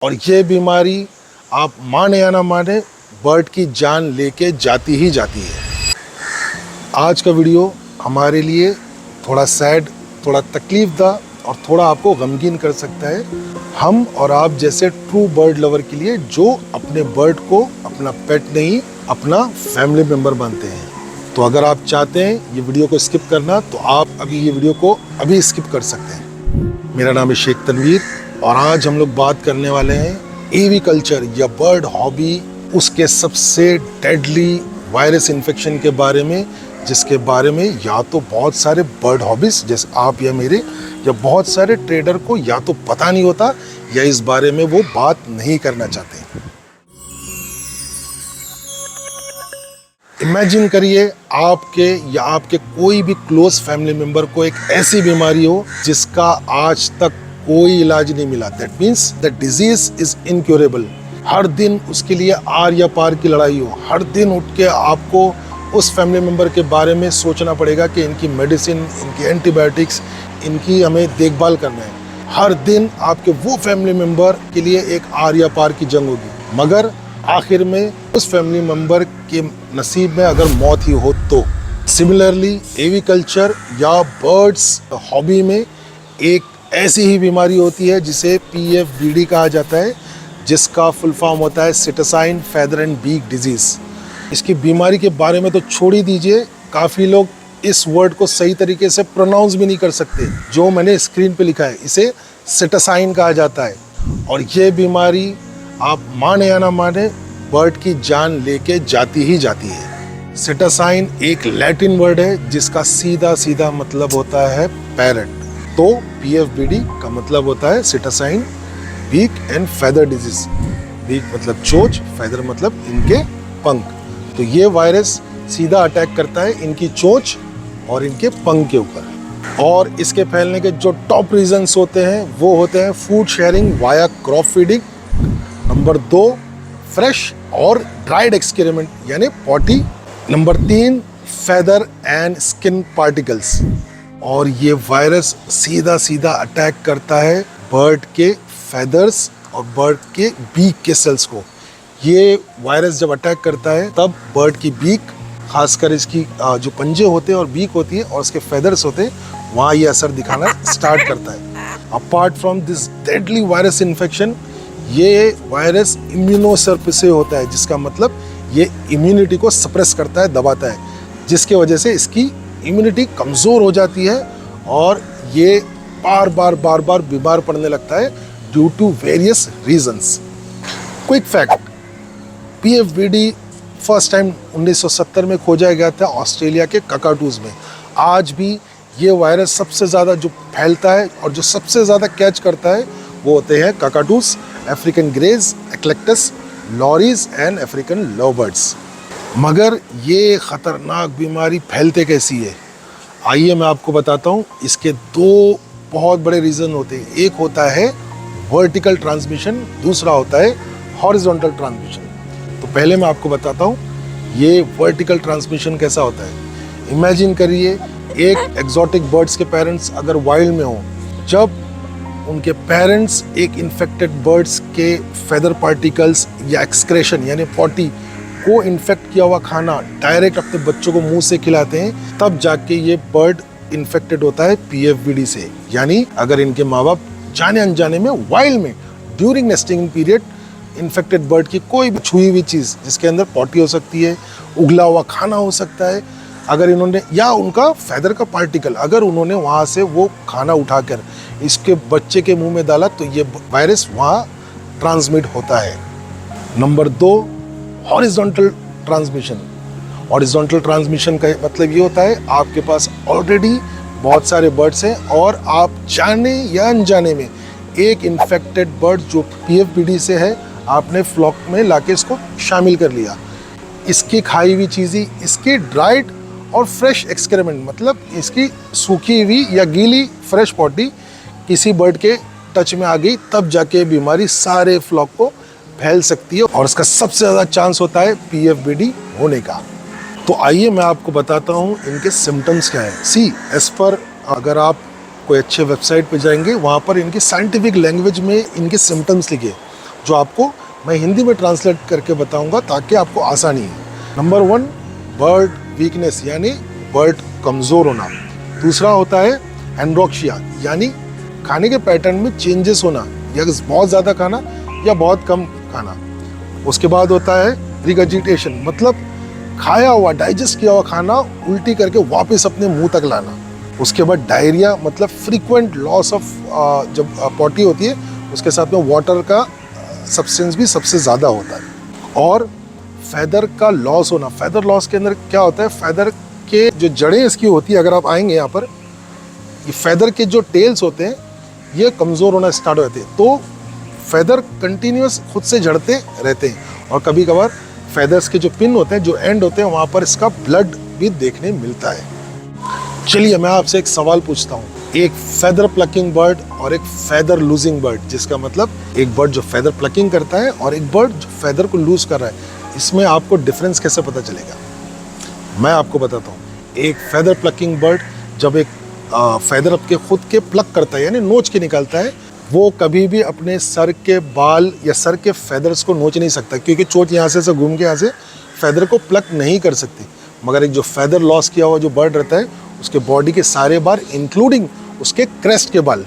और ये बीमारी आप माने या ना माने बर्ड की जान लेके जाती ही जाती है। आज का वीडियो हमारे लिए थोड़ा सैड, थोड़ा तकलीफदा और थोड़ा आपको गमगीन कर सकता है, हम और आप जैसे ट्रू बर्ड लवर के लिए जो अपने बर्ड को अपना पेट नहीं अपना फैमिली मेम्बर मानते हैं। तो अगर आप चाहते हैं ये वीडियो को स्किप करना तो आप अभी ये वीडियो को अभी स्किप कर सकते हैं। मेरा नाम है शेख तनवीर और आज हम लोग बात करने वाले हैं एवी कल्चर या बर्ड हॉबी, उसके सबसे डेडली वायरस इन्फेक्शन के बारे में, जिसके बारे में या तो बहुत सारे बर्ड हॉबीज जैसे आप या मेरे या बहुत सारे ट्रेडर को या तो पता नहीं होता या इस बारे में वो बात नहीं करना चाहते। इमेजिन करिए आपके या आपके कोई भी क्लोज फैमिली मेंबर को एक ऐसी बीमारी हो जिसका आज तक कोई इलाज नहीं मिला। That means the disease is incurable. हर दिन उसके लिए आर या पार की लड़ाई हो, हर दिन उठ के आपको उस फैमिली मेंबर के बारे में सोचना पड़ेगा कि इनकी मेडिसिन, इनकी एंटीबायोटिक्स, इनकी हमें देखभाल करना है। हर दिन आपके वो फैमिली मेंबर के लिए एक आर या पार की जंग होगी, मगर आखिर में उस फैमिली मेंबर के नसीब में अगर मौत ही हो तो। सिमिलरली एवी कल्चर या बर्ड्स हॉबी में एक ऐसी ही बीमारी होती है जिसे PFBD कहा जाता है, जिसका फुल फॉर्म होता है सिटोसाइन फेदर एंड बीक डिजीज। इसकी बीमारी के बारे में तो छोड़ ही दीजिए, काफ़ी लोग इस वर्ड को सही तरीके से प्रोनाउंस भी नहीं कर सकते। जो मैंने स्क्रीन पे लिखा है इसे सिटोसाइन कहा जाता है। और ये बीमारी आप माने या ना माने बर्ड की जान लेके जाती ही जाती है। सिटोसाइन एक लैटिन वर्ड है जिसका सीधा सीधा मतलब होता है पैरट। तो PFBD का मतलब होता है psittacine beak and feather disease. Beak मतलब चोंच, फेदर मतलब इनके पंख। तो ये वायरस सीधा अटैक करता है इनकी चोंच और इनके पंख के ऊपर। और इसके फैलने के जो टॉप रीजंस होते हैं वो होते हैं food sharing via crop feeding, number 2 fresh और ड्राइड एक्सक्रीमेंट यानी potty, number 3 feather and skin particles. और ये वायरस सीधा सीधा अटैक करता है बर्ड के फेदर्स और बर्ड के बीक के सेल्स को। ये वायरस जब अटैक करता है तब बर्ड की बीक, खासकर इसकी जो पंजे होते हैं और बीक होती है और उसके फेदर्स होते हैं, वहाँ ये असर दिखाना स्टार्ट करता है। Apart from this deadly virus infection, ये वायरस इम्यूनोसप्रेसिव होता है, जिसका मतलब ये इम्यूनिटी को सप्रेस करता है, दबाता है, जिसके वजह से इसकी इम्यूनिटी कमज़ोर हो जाती है और ये बार बार बीमार पड़ने लगता है due to various reasons. Quick fact, PFBD first time 1970 में खोजा गया था ऑस्ट्रेलिया के ककाटूज़ में। आज भी ये वायरस सबसे ज़्यादा जो फैलता है और जो सबसे ज़्यादा कैच करता है वो होते हैं cockatoos, African greys, eclectus, lories and African lovebirds. मगर ये ख़तरनाक बीमारी फैलते कैसी है, आइए मैं आपको बताता हूँ। इसके 2 बहुत बड़े रीज़न होते हैं। एक होता है वर्टिकल ट्रांसमिशन, दूसरा होता है हॉरिजॉन्टल ट्रांसमिशन। तो पहले मैं आपको बताता हूँ ये वर्टिकल ट्रांसमिशन कैसा होता है। इमेजिन करिए एक एक्जॉटिक बर्ड्स के पेरेंट्स अगर वाइल्ड में हो, जब उनके पेरेंट्स एक इन्फेक्टेड बर्ड्स के फेदर पार्टिकल्स या एक्सक्रेशन यानी पॉटी को इन्फेक्ट किया हुआ खाना डायरेक्ट अपने बच्चों को मुंह से खिलाते हैं, तब जाके ये बर्ड इन्फेक्टेड होता है PFBD से। यानी अगर इनके माँ बाप जाने अनजाने में वाइल्ड में during nesting period infected bird की कोई भी छुई हुई चीज़, जिसके अंदर पॉटी हो सकती है, उगला हुआ खाना हो सकता है, अगर इन्होंने या उनका फेदर का पार्टिकल अगर उन्होंने वहाँ से वो खाना उठाकर इसके बच्चे के मुंह में डाला तो ये वायरस वहाँ ट्रांसमिट होता है। Number 2 horizontal transmission. Horizontal transmission का मतलब ये होता है आपके पास ऑलरेडी बहुत सारे बर्ड्स हैं और आप जाने या अनजाने में एक इन्फेक्टेड बर्ड जो PFBD से है आपने फ्लॉक में लाके इसको शामिल कर लिया। इसकी खाई हुई चीज़ें, इसकी ड्राइड और फ्रेश एक्सक्रीमेंट मतलब इसकी सूखी हुई या गीली फ्रेश पॉटी किसी बर्ड के टच में आ गई, तब जाके बीमारी सारे फ्लॉक को फैल सकती है और इसका सबसे ज़्यादा चांस होता है PFBD होने का। तो आइए मैं आपको बताता हूँ इनके सिम्टम्स क्या है। एज पर अगर आप कोई अच्छे वेबसाइट पे जाएंगे, वहाँ पर इनकी साइंटिफिक लैंग्वेज में इनके सिम्टम्स लिखे, जो आपको मैं हिंदी में ट्रांसलेट करके बताऊंगा ताकि आपको आसानी है। नंबर 1 बर्ड वीकनेस यानी बर्ड कमज़ोर होना। दूसरा होता है एनरोक्सिया यानी खाने के पैटर्न में चेंजेस होना, या बहुत ज़्यादा खाना या बहुत कम खाना। उसके बाद होता है रिगर्जिटेशन मतलब खाया हुआ डाइजेस्ट किया हुआ खाना उल्टी करके वापस अपने मुंह तक लाना। उसके बाद डायरिया मतलब फ्रीक्वेंट लॉस ऑफ जब पॉटी होती है उसके साथ में वाटर का सब्सटेंस भी सबसे ज़्यादा होता है। और फैदर का लॉस होना। फैदर लॉस के अंदर क्या होता है, फैदर के जो जड़ें इसकी होती है, अगर आप आएंगे यहाँ पर, ये फैदर के जो टेल्स होते हैं ये कमज़ोर होना स्टार्ट हो जाते हैं। तो फैदर कंटिन्यूस खुद से झड़ते रहते हैं और कभी कभार फैदर्स के जो पिन होते हैं, जो एंड होते हैं, वहाँ पर इसका ब्लड भी देखने मिलता है। चलिए मैं आपसे एक सवाल पूछता हूँ। एक फैदर प्लकिंग बर्ड और एक फैदर लूजिंग बर्ड, जिसका मतलब एक बर्ड जो फैदर प्लकिंग करता है और एक बर्ड जो फैदर को लूज कर रहा है, इसमें आपको डिफरेंस कैसे पता चलेगा? मैं आपको बताता हूँ। एक फैदर प्लकिंग बर्ड जब एक फैदर अपने खुद के प्लक करता है यानी नोच के निकालता है, वो कभी भी अपने सर के बाल या सर के फैदर्स को नोच नहीं सकता, क्योंकि चोट यहाँ से घूम के यहाँ से फैदर को प्लक नहीं कर सकती। मगर एक जो फैदर लॉस किया हुआ जो बर्ड रहता है, उसके बॉडी के सारे बाल इंक्लूडिंग उसके क्रेस्ट के बाल,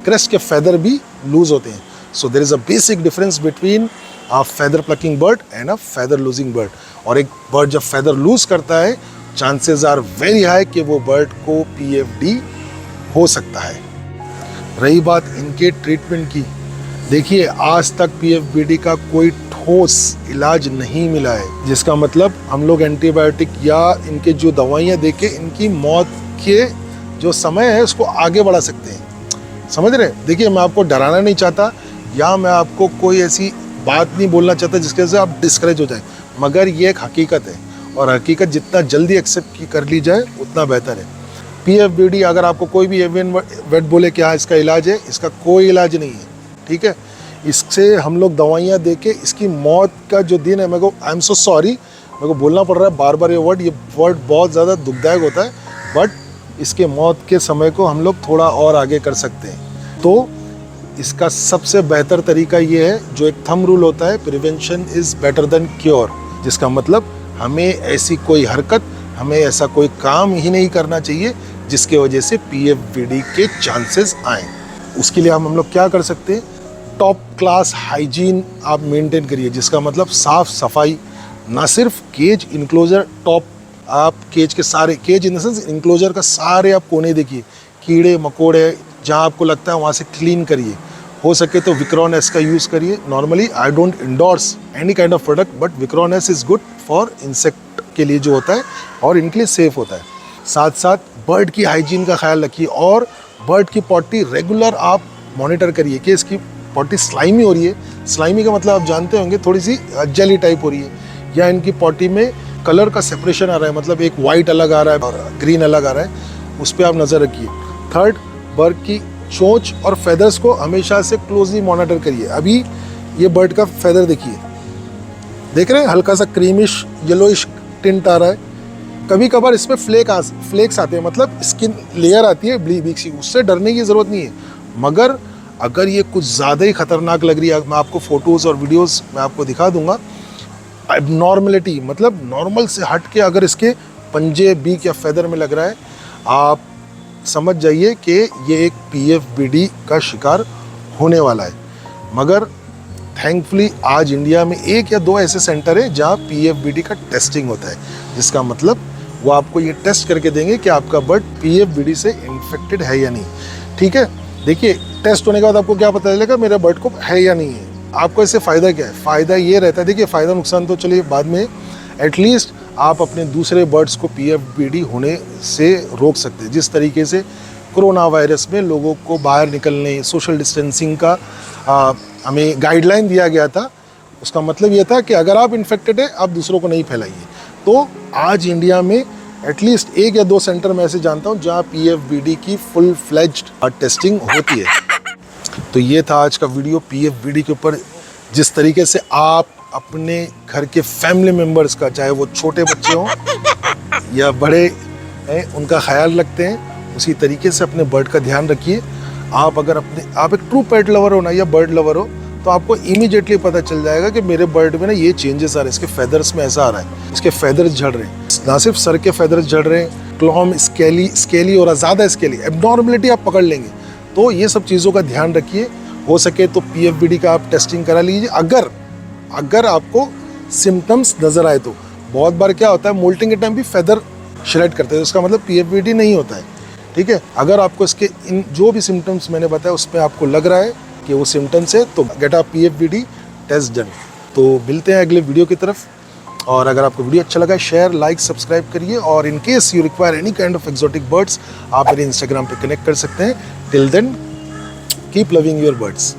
क्रेस्ट के फैदर भी लूज होते हैं। So there is a basic difference between a feather plucking bird and a feather losing bird. और एक बर्ड जब फैदर लूज करता है, चांसेस आर वेरी हाई कि वो बर्ड को PFD हो सकता है। रही बात इनके ट्रीटमेंट की, देखिए आज तक PFBD का कोई ठोस इलाज नहीं मिला है, जिसका मतलब हम लोग एंटीबायोटिक या इनके जो दवाइयाँ देके इनकी मौत के जो समय है उसको आगे बढ़ा सकते हैं। समझ रहे? देखिए मैं आपको डराना नहीं चाहता या मैं आपको कोई ऐसी बात नहीं बोलना चाहता जिसके वजह से आप डिस्करेज हो जाए, मगर ये एक हकीकत है और हकीकत जितना जल्दी एक्सेप्ट कर ली जाए उतना बेहतर है। PFBD अगर आपको कोई भी एवियन वेट बोले कि हाँ इसका इलाज है, इसका कोई इलाज नहीं है, ठीक है। इससे हम लोग दवाइयाँ दे के इसकी मौत का जो दिन है, मेरे को आई एम सो सॉरी, मेरे को बोलना पड़ रहा है बार बार ये वर्ड बहुत ज़्यादा दुखदायक होता है, बट इसके मौत के समय को हम लोग थोड़ा और आगे कर सकते हैं। तो इसका सबसे बेहतर तरीका ये है, जो एक थंब रूल होता है, prevention is better than cure, जिसका मतलब हमें ऐसी कोई हरकत, हमें ऐसा कोई काम ही नहीं करना चाहिए जिसके वजह से PFBD के चांसेस आएँ। उसके लिए हम लोग क्या कर सकते हैं, टॉप क्लास हाइजीन आप मेंटेन करिए, जिसका मतलब साफ सफाई, ना सिर्फ केज इनक्लोजर, टॉप आप केज के सारे, cage in the sense enclosure का सारे आप कोने देखिए, कीड़े मकोड़े जहाँ आपको लगता है वहाँ से क्लीन करिए। हो सके तो विक्रॉन एस का यूज़ करिए। Normally I don't endorse any kind of product, but Vikron S is good for insect के लिए जो होता है और इनके लिए सेफ होता है। साथ साथ बर्ड की हाइजीन का ख्याल रखिए और बर्ड की पॉटी रेगुलर आप मॉनिटर करिए कि इसकी पॉटी स्लाइमी हो रही है। स्लाइमी का मतलब आप जानते होंगे, थोड़ी सी जेली टाइप हो रही है, या इनकी पॉटी में कलर का सेपरेशन आ रहा है, मतलब एक वाइट अलग आ रहा है और ग्रीन अलग आ रहा है, उस पर आप नज़र रखिए। थर्ड, बर्ड की चोंच और फेदर्स को हमेशा से क्लोजली मॉनिटर करिए। अभी ये बर्ड का फेदर देखिए, देख रहे हैं, हल्का सा क्रीमिश येलोइश टिंट आ रहा है। कभी कभार इसमें फ्लेक्स आते हैं, मतलब स्किन लेयर आती है बीक सी, उससे डरने की ज़रूरत नहीं है। मगर अगर ये कुछ ज़्यादा ही खतरनाक लग रही है, मैं आपको फ़ोटोज़ और वीडियोज़ मैं आपको दिखा दूंगा। एबनॉर्मलिटी मतलब नॉर्मल से हट के अगर इसके पंजे, बीक या फेदर में लग रहा है, आप समझ जाइए कि ये एक PFBD का शिकार होने वाला है। मगर थैंकफुली आज इंडिया में 1 या 2 ऐसे सेंटर है जहाँ PFBD का टेस्टिंग होता है, जिसका मतलब वो आपको ये टेस्ट करके देंगे कि आपका बर्ड PFBD से इन्फेक्टेड है या नहीं। ठीक है, देखिए टेस्ट होने के बाद आपको क्या पता चलेगा मेरे बर्ड को है या नहीं है। आपको इससे फ़ायदा क्या है? फ़ायदा ये रहता है, देखिए फ़ायदा नुकसान तो चलिए बाद में, एटलीस्ट आप अपने दूसरे बर्ड्स को PFBD होने से रोक सकते हैं। जिस तरीके से कोरोना वायरस में लोगों को बाहर निकलने, सोशल डिस्टेंसिंग का हमें गाइडलाइन दिया गया था, उसका मतलब ये था कि अगर आप इन्फेक्टेड है आप दूसरों को नहीं फैलाइए। तो आज इंडिया में एटलीस्ट 1 या 2 सेंटर में ऐसे जानता हूँ जहाँ PFBD की फुल फ्लेज्ड टेस्टिंग होती है। तो ये था आज का वीडियो PFBD के ऊपर, जिस तरीके से आप अपने घर के फैमिली मेम्बर्स का, चाहे वो छोटे बच्चे हों या बड़े हैं, उनका ख्याल रखते हैं, उसी तरीके से अपने बर्ड का ध्यान रखिए। आप अगर आप एक ट्रू पेट लवर हो ना या बर्ड लवर हो, तो आपको इमीडिएटली पता चल जाएगा कि मेरे बर्ड में ना ये चेंजेस आ रहे हैं, इसके फेदर्स में ऐसा आ रहा है, इसके फेदर्स झड़ रहे हैं, ना सिर्फ सर के फेदर्स झड़ रहे हैं, क्लॉम स्केली और ज़्यादा स्केली, एब्नॉर्मलिटी आप पकड़ लेंगे। तो ये सब चीज़ों का ध्यान रखिए। हो सके तो PFBD का आप टेस्टिंग करा लीजिए अगर आपको सिम्टम्स नज़र आए तो। बहुत बार क्या होता है, मोल्टिंग के टाइम भी फेदर श्रेड करते हैं, तो इसका मतलब PFBD नहीं होता है, ठीक है। अगर आपको इसके इन जो भी सिम्टम्स मैंने बताया उस पर आपको लग रहा है कि वो सिम्टम्स है, तो get a PFBD test done. तो मिलते हैं अगले वीडियो की तरफ, और अगर आपको वीडियो अच्छा लगा शेयर, लाइक, सब्सक्राइब करिए, और in case you require any kind of exotic birds आप मेरे इंस्टाग्राम पे कनेक्ट कर सकते हैं। Till then keep loving your birds.